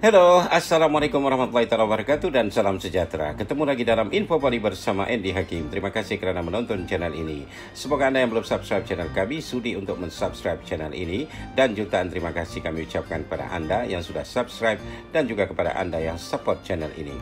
Halo, Assalamualaikum warahmatullahi wabarakatuh dan salam sejahtera. Ketemu lagi dalam Info Bali bersama Andy Hakim. Terima kasih kerana menonton channel ini. Semoga Anda yang belum subscribe channel kami sudi untuk mensubscribe channel ini. Dan jutaan terima kasih kami ucapkan kepada Anda yang sudah subscribe dan juga kepada Anda yang support channel ini.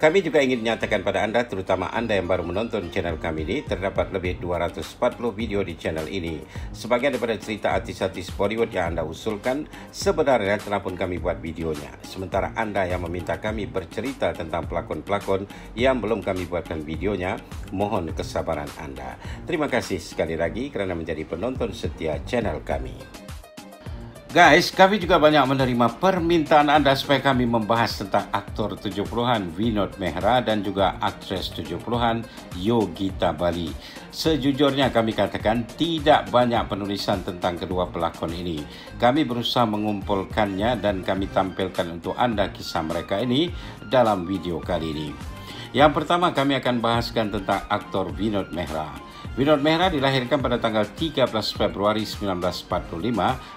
Kami juga ingin menyatakan pada Anda, terutama Anda yang baru menonton channel kami ini, terdapat lebih 240 video di channel ini. Sebagian daripada cerita artis-artis Bollywood yang Anda usulkan, sebenarnya telah pun kami buat videonya. Sementara Anda yang meminta kami bercerita tentang pelakon-pelakon yang belum kami buatkan videonya, mohon kesabaran Anda. Terima kasih sekali lagi kerana menjadi penonton setia channel kami. Guys, kami juga banyak menerima permintaan Anda supaya kami membahas tentang aktor 70-an Vinod Mehra dan juga aktris 70-an Yogita Bali. Sejujurnya kami katakan tidak banyak penulisan tentang kedua pelakon ini. Kami berusaha mengumpulkannya dan kami tampilkan untuk Anda kisah mereka ini dalam video kali ini. Yang pertama kami akan bahaskan tentang aktor Vinod Mehra. Vinod Mehra dilahirkan pada tanggal 13 Februari 1945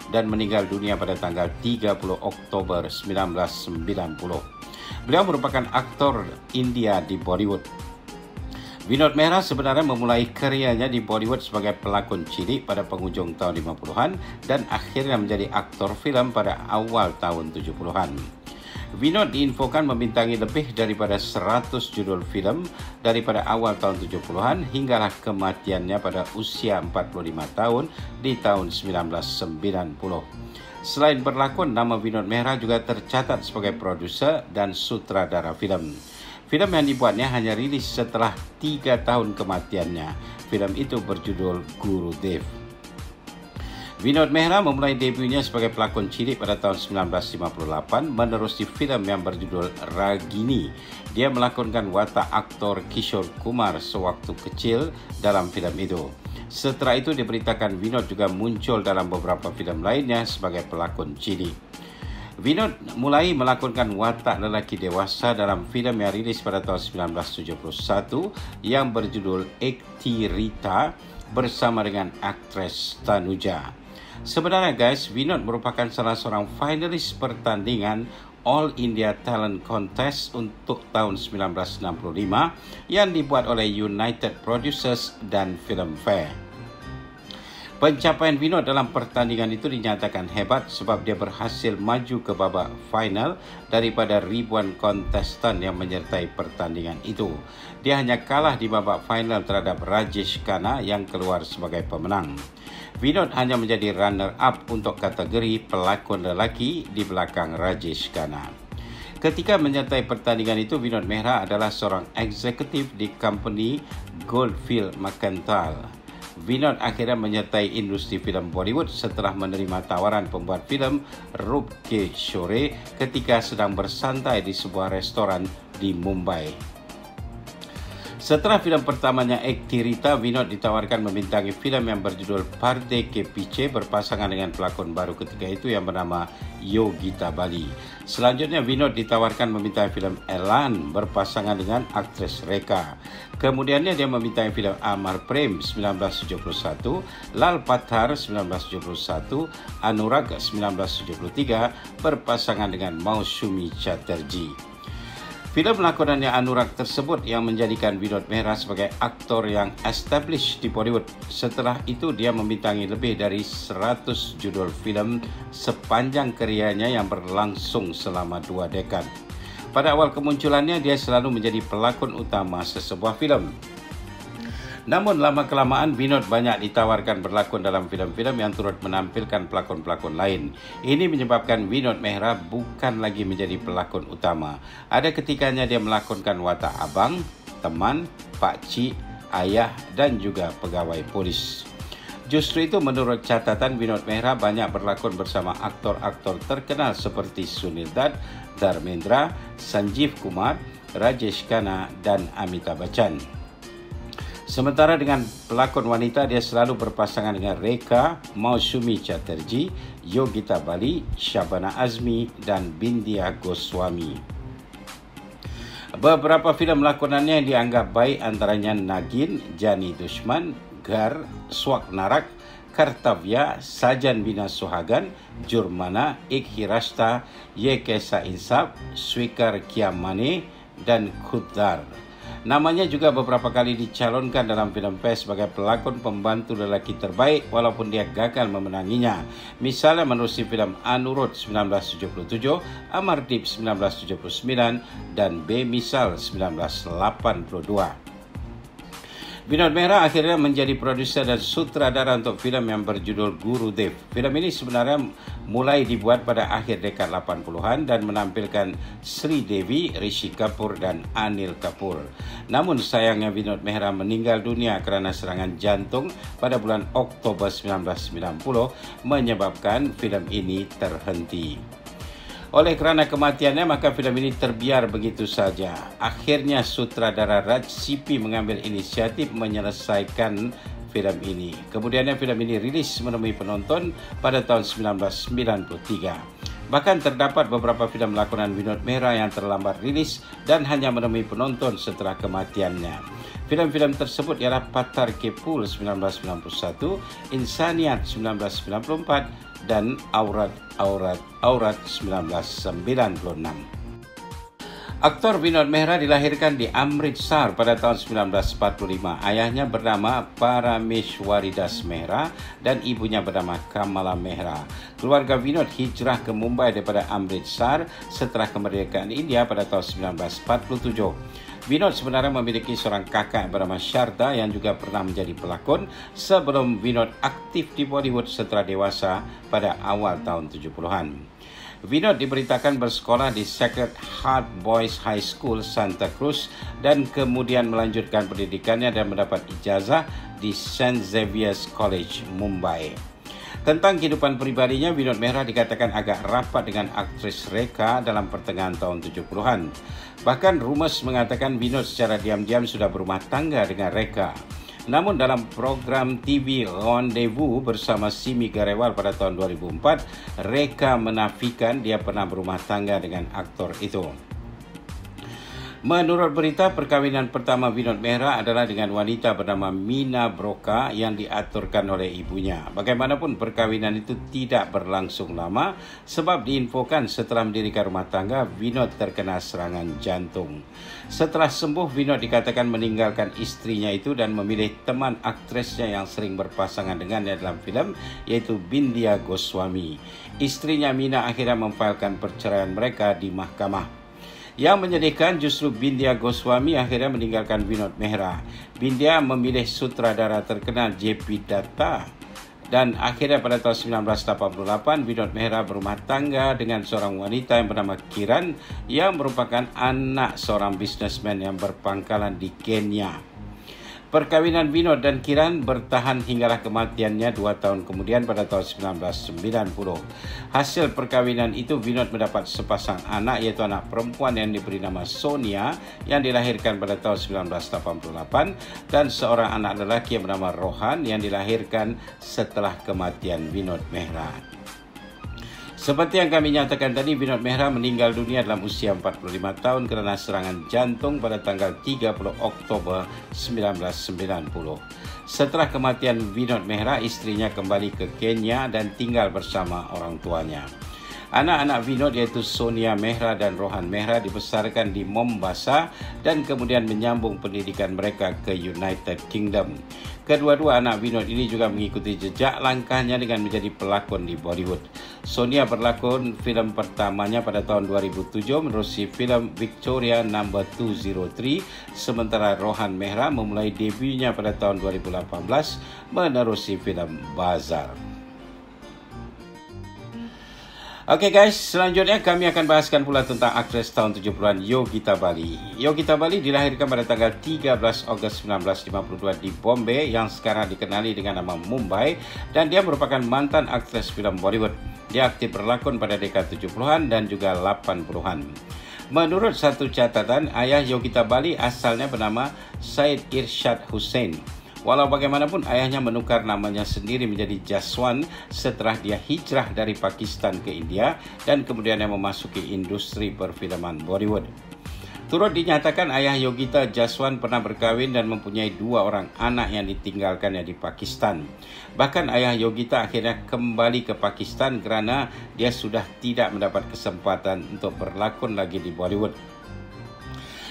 dan meninggal dunia pada tanggal 30 Oktober 1990. Beliau merupakan aktor India di Bollywood. Vinod Mehra sebenarnya memulai karyanya di Bollywood sebagai pelakon cilik pada penghujung tahun 50-an dan akhirnya menjadi aktor filem pada awal tahun 70-an. Vinod diinfokan membintangi lebih daripada 100 judul filem daripada awal tahun 70-an hinggalah kematiannya pada usia 45 tahun di tahun 1990. Selain berlakon, nama Vinod Mehra juga tercatat sebagai produser dan sutradara filem. Filem yang dibuatnya hanya rilis setelah 3 tahun kematiannya. Filem itu berjudul Gurudev. Vinod Mehra memulai debunya sebagai pelakon cilik pada tahun 1958 menerusi filem yang berjudul Ragini. Dia melakonkan watak aktor Kishore Kumar sewaktu kecil dalam filem itu. Setelah itu diberitakan Vinod juga muncul dalam beberapa filem lainnya sebagai pelakon cilik. Vinod mulai melakonkan watak lelaki dewasa dalam filem yang rilis pada tahun 1971 yang berjudul Ekti Rita bersama dengan aktris Tanuja. Sebenarnya guys, Vinod merupakan salah seorang finalis pertandingan All India Talent Contest untuk tahun 1965 yang dibuat oleh United Producers dan Filmfare. Pencapaian Vinod dalam pertandingan itu dinyatakan hebat sebab dia berhasil maju ke babak final daripada ribuan kontestan yang menyertai pertandingan itu. Dia hanya kalah di babak final terhadap Rajesh Khanna yang keluar sebagai pemenang. Vinod hanya menjadi runner-up untuk kategori pelakon lelaki di belakang Rajesh Khanna. Ketika menyertai pertandingan itu, Vinod Mehra adalah seorang eksekutif di company Goldfield Mercantile. Vinod akhirnya menyertai industri filem Bollywood setelah menerima tawaran pembuat filem Roop Ke Shore ketika sedang bersantai di sebuah restoran di Mumbai. Setelah filem pertamanya Ekti Rita, Vinod ditawarkan membintangi filem yang berjudul Parde Ke Piche berpasangan dengan pelakon baru ketika itu yang bernama Yogita Bali. Selanjutnya Vinod ditawarkan membintangi filem Elan berpasangan dengan aktris Rekha. Kemudiannya dia membintangi filem Amar Prem 1971, Lal Patthar 1971, Anurag 1973 berpasangan dengan Mausumi Chatterjee. Filem lakonannya Anurag tersebut yang menjadikan Vinod Mehra sebagai aktor yang established di Bollywood. Setelah itu dia membintangi lebih dari 100 judul filem sepanjang karyanya yang berlangsung selama 2 dekad. Pada awal kemunculannya dia selalu menjadi pelakon utama sesebuah filem. Namun lama-kelamaan Vinod banyak ditawarkan berlakon dalam filem-filem yang turut menampilkan pelakon-pelakon lain. Ini menyebabkan Vinod Mehra bukan lagi menjadi pelakon utama. Ada ketikanya dia melakonkan watak abang, teman, pakcik, ayah dan juga pegawai polis. Justru itu menurut catatan Vinod Mehra banyak berlakon bersama aktor-aktor terkenal seperti Sunil Dutt, Dharmendra, Sanjeev Kumar, Rajesh Khanna dan Amitabh Bachchan. Sementara dengan pelakon wanita, dia selalu berpasangan dengan Rekha, Mausumi Chatterjee, Yogita Bali, Shabana Azmi dan Bindia Goswami. Beberapa filem lakonannya yang dianggap baik antaranya Nagin, Jani Dushman, Ghar, Swak Narak, Kartavya, Sajan Bina Suhagan, Jurmana, Ik Hirashta, Ye Kaisa Insaf, Swikar Kiamane, dan Khuddar. Namanya juga beberapa kali dicalonkan dalam film PES sebagai pelakon pembantu lelaki terbaik walaupun dia gagal memenanginya. Misalnya menerusi film Anurut 1977, Amardip 1979, dan B Misal 1982. Vinod Mehra akhirnya menjadi produser dan sutradara untuk film yang berjudul Gurudev. Film ini sebenarnya mulai dibuat pada akhir dekad 80-an dan menampilkan Sri Devi, Rishi Kapoor, dan Anil Kapoor. Namun sayangnya Vinod Mehra meninggal dunia kerana serangan jantung pada bulan Oktober 1990 menyebabkan film ini terhenti. Oleh kerana kematiannya, maka filem ini terbiar begitu saja. Akhirnya sutradara Raj Sippy mengambil inisiatif menyelesaikan filem ini. Kemudiannya filem ini rilis menemui penonton pada tahun 1993. Bahkan terdapat beberapa filem lakonan Vinod Mehra yang terlambat rilis dan hanya menemui penonton setelah kematiannya. Filem-filem tersebut ialah Patthar Ke Phool 1991, Insaniat 1994, dan Aurat 1996. Aktor Vinod Mehra dilahirkan di Amritsar pada tahun 1945. Ayahnya bernama Parameshwaridas Mehra dan ibunya bernama Kamala Mehra. Keluarga Vinod hijrah ke Mumbai daripada Amritsar setelah kemerdekaan India pada tahun 1947. Vinod sebenarnya memiliki seorang kakak bernama Sharda yang juga pernah menjadi pelakon sebelum Vinod aktif di Bollywood setelah dewasa pada awal tahun 70-an. Vinod diberitakan bersekolah di Sacred Heart Boys High School, Santa Cruz, dan kemudian melanjutkan pendidikannya dan mendapat ijazah di St. Xavier's College, Mumbai. Tentang kehidupan pribadinya, Vinod Mehra dikatakan agak rapat dengan aktris Rekha dalam pertengahan tahun 70-an. Bahkan rumors mengatakan Vinod secara diam-diam sudah berumah tangga dengan Rekha. Namun dalam program TV Rendezvous bersama Simi Garewal pada tahun 2004, Rekha menafikan dia pernah berumah tangga dengan aktor itu. Menurut berita, perkahwinan pertama Vinod Mehra adalah dengan wanita bernama Meena Broka yang diaturkan oleh ibunya. Bagaimanapun perkahwinan itu tidak berlangsung lama sebab diinfokan setelah mendirikan rumah tangga, Vinod terkena serangan jantung. Setelah sembuh, Vinod dikatakan meninggalkan istrinya itu dan memilih teman aktrisnya yang sering berpasangan dengannya dalam filem, yaitu Bindia Goswami. Istrinya Meena akhirnya memfailkan perceraian mereka di mahkamah. Yang menyedihkan justru Bindia Goswami akhirnya meninggalkan Vinod Mehra. Bindia memilih sutradara terkenal JP Datta. Dan akhirnya pada tahun 1988, Vinod Mehra berumah tangga dengan seorang wanita yang bernama Kiran yang merupakan anak seorang bisnesmen yang berpangkalan di Kenya. Perkahwinan Vinod dan Kiran bertahan hinggalah kematiannya 2 tahun kemudian pada tahun 1990. Hasil perkahwinan itu Vinod mendapat sepasang anak, yaitu anak perempuan yang diberi nama Sonia yang dilahirkan pada tahun 1988 dan seorang anak lelaki yang bernama Rohan yang dilahirkan setelah kematian Vinod Mehra. Seperti yang kami nyatakan tadi, Vinod Mehra meninggal dunia dalam usia 45 tahun kerana serangan jantung pada tanggal 30 Oktober 1990. Setelah kematian Vinod Mehra, istrinya kembali ke Kenya dan tinggal bersama orang tuanya. Anak-anak Vinod iaitu Sonia Mehra dan Rohan Mehra dibesarkan di Mombasa dan kemudian menyambung pendidikan mereka ke United Kingdom. Kedua-dua anak Vinod ini juga mengikuti jejak langkahnya dengan menjadi pelakon di Bollywood. Sonia berlakon filem pertamanya pada tahun 2007 menerusi filem Victoria No. 203, sementara Rohan Mehra memulai debutnya pada tahun 2018 menerusi filem Bazaar. Okey guys, selanjutnya kami akan bahaskan pula tentang aktris tahun 70-an Yogita Bali. Yogita Bali dilahirkan pada tanggal 13 Ogos 1952 di Bombay yang sekarang dikenali dengan nama Mumbai dan dia merupakan mantan aktris filem Bollywood. Dia aktif berlakon pada dekad 70-an dan juga 80-an. Menurut satu catatan, ayah Yogita Bali asalnya bernama Syed Irshad Hussain. Walau bagaimanapun, ayahnya menukar namanya sendiri menjadi Jaswan setelah dia hijrah dari Pakistan ke India dan kemudian memasuki industri perfilman Bollywood. Turut dinyatakan ayah Yogita Jaswant pernah berkahwin dan mempunyai 2 orang anak yang ditinggalkannya di Pakistan. Bahkan ayah Yogita akhirnya kembali ke Pakistan kerana dia sudah tidak mendapat kesempatan untuk berlakon lagi di Bollywood.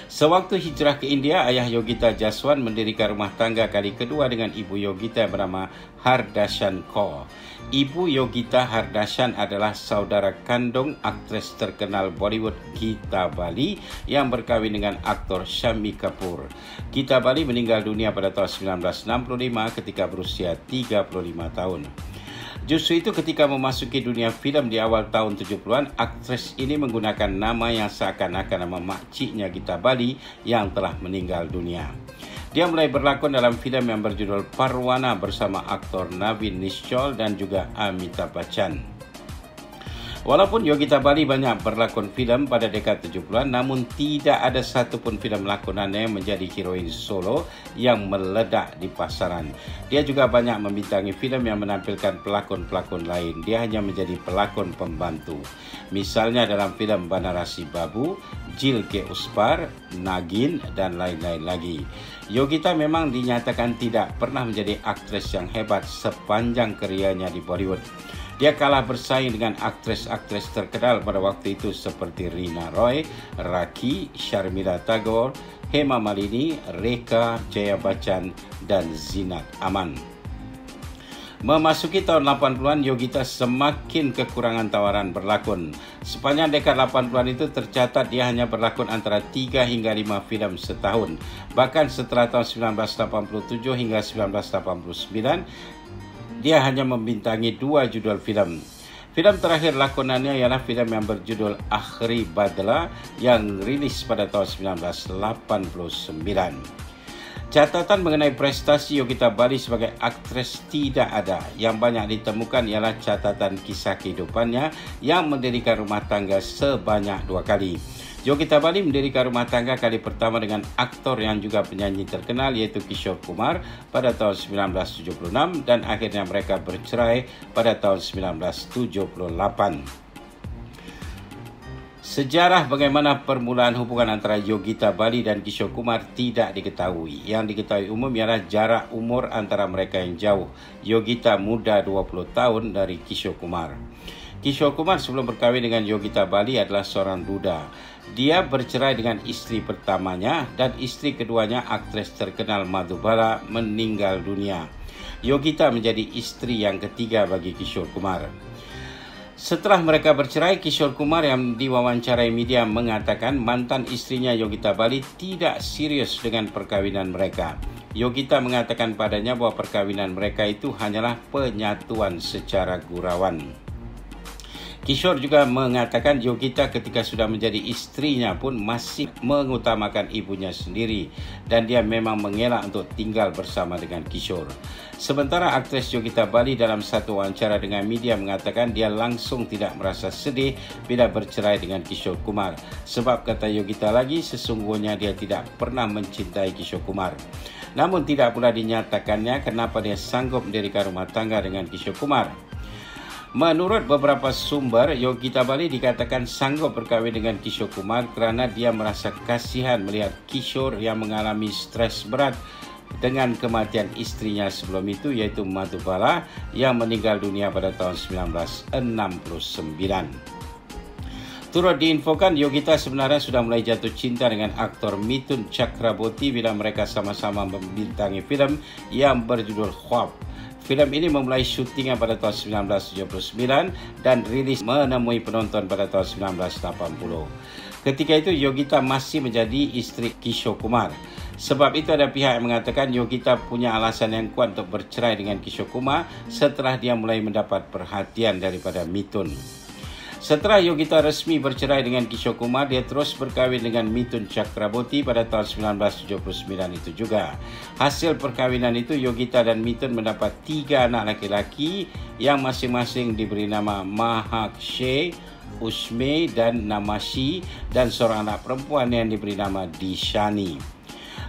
Sewaktu hijrah ke India, ayah Yogita Jaswant mendirikan rumah tangga kali kedua dengan ibu Yogita yang bernama Hardashan Kaur. Ibu Yogita Hardashan adalah saudara kandung aktris terkenal Bollywood Geeta Bali yang berkahwin dengan aktor Shammi Kapoor. Geeta Bali meninggal dunia pada tahun 1965 ketika berusia 35 tahun. Justru itu ketika memasuki dunia filem di awal tahun 70-an, aktris ini menggunakan nama yang seakan-akan nama makciknya Geeta Bali yang telah meninggal dunia. Dia mulai berlakon dalam filem yang berjudul Parwana bersama aktor Navin Nishchal dan juga Amitabh Bachchan. Walaupun Yogita Bali banyak berlakon filem pada dekad 70-an, namun tidak ada satupun filem lakonannya yang menjadi heroin solo yang meledak di pasaran. Dia juga banyak membintangi filem yang menampilkan pelakon-pelakon lain. Dia hanya menjadi pelakon pembantu. Misalnya dalam filem Banarasi Babu, Jil Ke Uspar, Nagin dan lain-lain lagi. Yogita memang dinyatakan tidak pernah menjadi aktris yang hebat sepanjang karirnya di Bollywood. Dia kalah bersaing dengan aktris-aktris terkenal pada waktu itu seperti Reena Roy, Rakhi, Sharmila Tagore, Hema Malini, Rekha Jaya Bachchan dan Zinat Aman. Memasuki tahun 80-an, Yogita semakin kekurangan tawaran berlakon. Sepanjang dekad 80-an itu tercatat dia hanya berlakon antara 3 hingga 5 filem setahun. Bahkan setelah tahun 1987 hingga 1989, dia hanya membintangi 2 judul filem. Filem terakhir lakonannya ialah filem yang berjudul Akhri Badla yang rilis pada tahun 1989. Catatan mengenai prestasi Yogita Bali sebagai aktris tidak ada. Yang banyak ditemukan ialah catatan kisah kehidupannya yang mendirikan rumah tangga sebanyak 2 kali. Yogita Bali mendirikan rumah tangga kali pertama dengan aktor yang juga penyanyi terkenal iaitu Kishore Kumar pada tahun 1976 dan akhirnya mereka bercerai pada tahun 1978. Sejarah bagaimana permulaan hubungan antara Yogita Bali dan Kishore Kumar tidak diketahui. Yang diketahui umum ialah jarak umur antara mereka yang jauh. Yogita muda 20 tahun dari Kishore Kumar. Kishore Kumar sebelum berkahwin dengan Yogita Bali adalah seorang duda. Dia bercerai dengan istri pertamanya dan istri keduanya aktris terkenal Madhubala meninggal dunia. Yogita menjadi istri yang ketiga bagi Kishore Kumar. Setelah mereka bercerai, Kishore Kumar yang diwawancarai media mengatakan mantan istrinya Yogita Bali tidak serius dengan perkawinan mereka. Yogita mengatakan padanya bahwa perkawinan mereka itu hanyalah penyatuan secara gurauan. Kishore juga mengatakan Yogita ketika sudah menjadi istrinya pun masih mengutamakan ibunya sendiri dan dia memang mengelak untuk tinggal bersama dengan Kishore. Sementara aktris Yogita Bali dalam satu wawancara dengan media mengatakan dia langsung tidak merasa sedih bila bercerai dengan Kishore Kumar. Sebab kata Yogita lagi sesungguhnya dia tidak pernah mencintai Kishore Kumar. Namun tidak pula dinyatakannya kenapa dia sanggup mendirikan rumah tangga dengan Kishore Kumar. Menurut beberapa sumber, Yogita Bali dikatakan sanggup berkahwin dengan Kishore Kumar kerana dia merasa kasihan melihat Kishore yang mengalami stres berat dengan kematian istrinya sebelum itu iaitu Madhubala yang meninggal dunia pada tahun 1969. Turut diinfokan Yogita sebenarnya sudah mulai jatuh cinta dengan aktor Mithun Chakraborty bila mereka sama-sama membintangi filem yang berjudul Khwab. Filem ini memulai syutingnya pada tahun 1979 dan rilis menemui penonton pada tahun 1980. Ketika itu Yogita masih menjadi istri Kishore Kumar. Sebab itu ada pihak yang mengatakan Yogita punya alasan yang kuat untuk bercerai dengan Kishore Kumar setelah dia mulai mendapat perhatian daripada Mithun. Setelah Yogita resmi bercerai dengan Kishore Kumar, dia terus berkahwin dengan Mithun Chakraborty pada tahun 1979 itu juga. Hasil perkahwinan itu, Yogita dan Mithun mendapat 3 anak laki-laki yang masing-masing diberi nama Mahakshay, Ushme dan Namashi dan seorang anak perempuan yang diberi nama Dishani.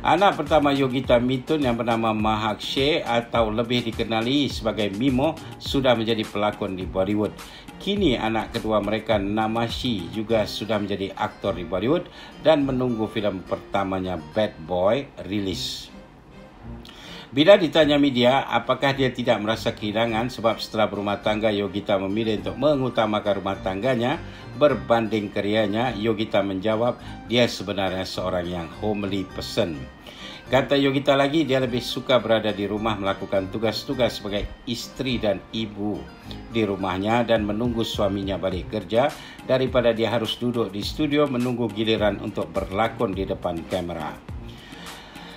Anak pertama Yogita Mithun yang bernama Mahak Sheikh atau lebih dikenali sebagai Mimo sudah menjadi pelakon di Bollywood. Kini anak kedua mereka Namashi juga sudah menjadi aktor di Bollywood dan menunggu filem pertamanya Bad Boy rilis. Bila ditanya media apakah dia tidak merasa kehilangan sebab setelah berumah tangga Yogita memilih untuk mengutamakan rumah tangganya berbanding kariernya, Yogita menjawab dia sebenarnya seorang yang homely person. Kata Yogita lagi, dia lebih suka berada di rumah melakukan tugas-tugas sebagai istri dan ibu di rumahnya dan menunggu suaminya balik kerja daripada dia harus duduk di studio menunggu giliran untuk berlakon di depan kamera.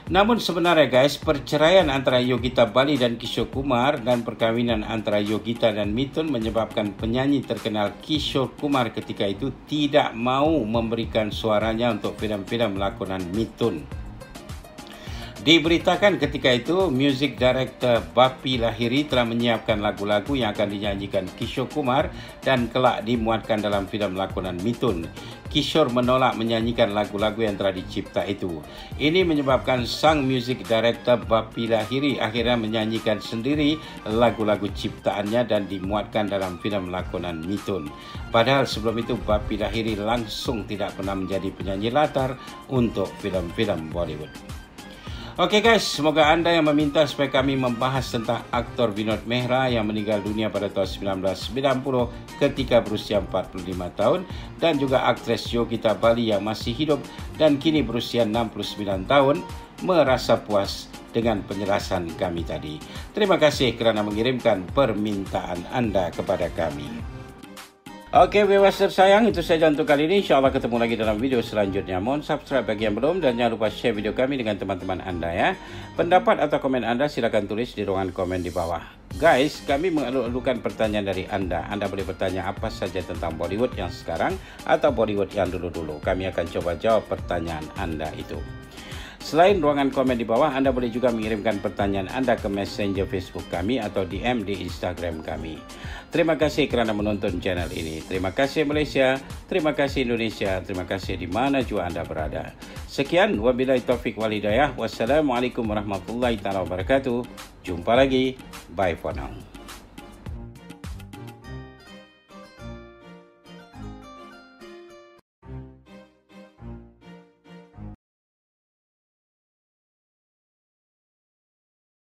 Namun sebenarnya guys, perceraian antara Yogita Bali dan Kishore Kumar dan perkahwinan antara Yogita dan Mithun menyebabkan penyanyi terkenal Kishore Kumar ketika itu tidak mahu memberikan suaranya untuk filem-filem lakonan Mithun. Diberitakan ketika itu, music director Bappi Lahiri telah menyiapkan lagu-lagu yang akan dinyanyikan Kishore Kumar dan kelak dimuatkan dalam filem lakonan Mithun. Kishore menolak menyanyikan lagu-lagu yang telah dicipta itu. Ini menyebabkan sang music director Bappi Lahiri akhirnya menyanyikan sendiri lagu-lagu ciptaannya dan dimuatkan dalam filem lakonan Mithun. Padahal sebelum itu Bappi Lahiri langsung tidak pernah menjadi penyanyi latar untuk filem-filem Bollywood. Oke guys, semoga anda yang meminta supaya kami membahas tentang aktor Vinod Mehra yang meninggal dunia pada tahun 1990 ketika berusia 45 tahun dan juga aktris Yogita Bali yang masih hidup dan kini berusia 69 tahun merasa puas dengan penjelasan kami tadi. Terima kasih kerana mengirimkan permintaan anda kepada kami. Oke viewers tersayang, itu saja untuk kali ini. InsyaAllah ketemu lagi dalam video selanjutnya. Mohon subscribe bagi yang belum dan jangan lupa share video kami dengan teman-teman anda ya. Pendapat atau komen anda silakan tulis di ruangan komen di bawah. Guys, kami mengalu-alukan pertanyaan dari anda. Anda boleh bertanya apa saja tentang Bollywood yang sekarang atau Bollywood yang dulu-dulu. Kami akan coba jawab pertanyaan anda itu. Selain ruangan komen di bawah, anda boleh juga mengirimkan pertanyaan anda ke Messenger Facebook kami atau DM di Instagram kami. Terima kasih kerana menonton channel ini. Terima kasih Malaysia, terima kasih Indonesia, terima kasih di mana juga anda berada. Sekian, wabillahi taufiq wal hidayah. Wassalamualaikum warahmatullahi wabarakatuh. Jumpa lagi. Bye for now.